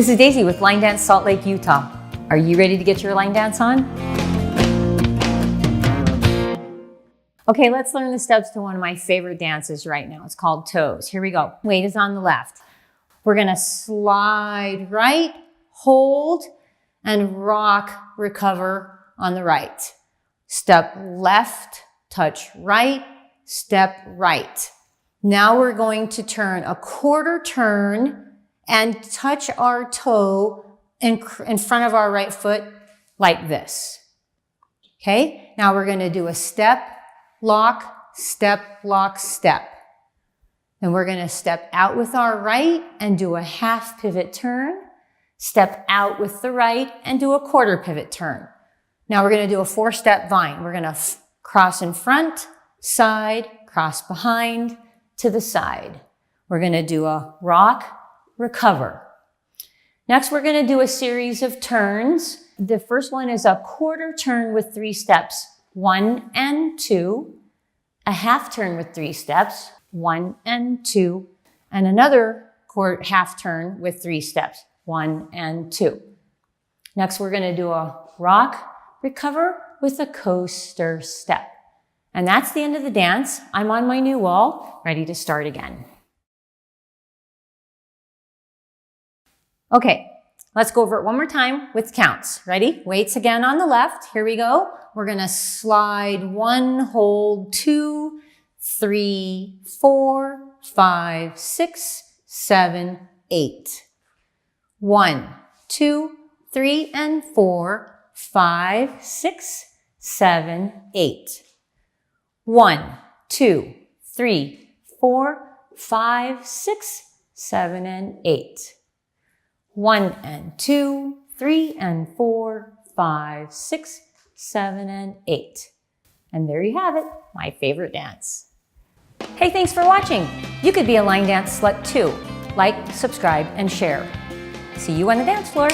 This is Daisy with Line Dance Salt Lake, Utah. Are you ready to get your line dance on? Okay, let's learn the steps to one of my favorite dances right now. It's called toes. Here we go. Weight is on the left. We're gonna slide right, hold, and rock, recover on the right. Step left, touch right, step right. Now we're going to turn a quarter turn and touch our toe in front of our right foot like this. Okay, now we're gonna do a step, lock, step, lock, step. Then we're gonna step out with our right and do a half pivot turn, step out with the right and do a quarter pivot turn. Now we're gonna do a 4-step vine. We're gonna cross in front, side, cross behind, to the side. We're gonna do a rock, recover. Next, we're gonna do a series of turns. The first one is a quarter turn with 3 steps, 1 and 2, a half turn with 3 steps, 1 and 2, and another half turn with 3 steps, 1 and 2. Next, we're gonna do a rock, recover with a coaster step. And that's the end of the dance. I'm on my new wall, ready to start again. Okay, let's go over it one more time with counts. Ready? Weights again on the left. Here we go. We're gonna slide 1, hold 2, 3, 4, 5, 6, 7, 8. 1, 2, 3, and 4, 5, 6, 7, 8. 1, 2, 3, 4, 5, 6, 7, and 8. 1 and 2, 3 and 4, 5, 6, 7, and 8. And there you have it, my favorite dance. Hey, thanks for watching. You could be a line dance slut too. Like, subscribe, and share. See you on the dance floor.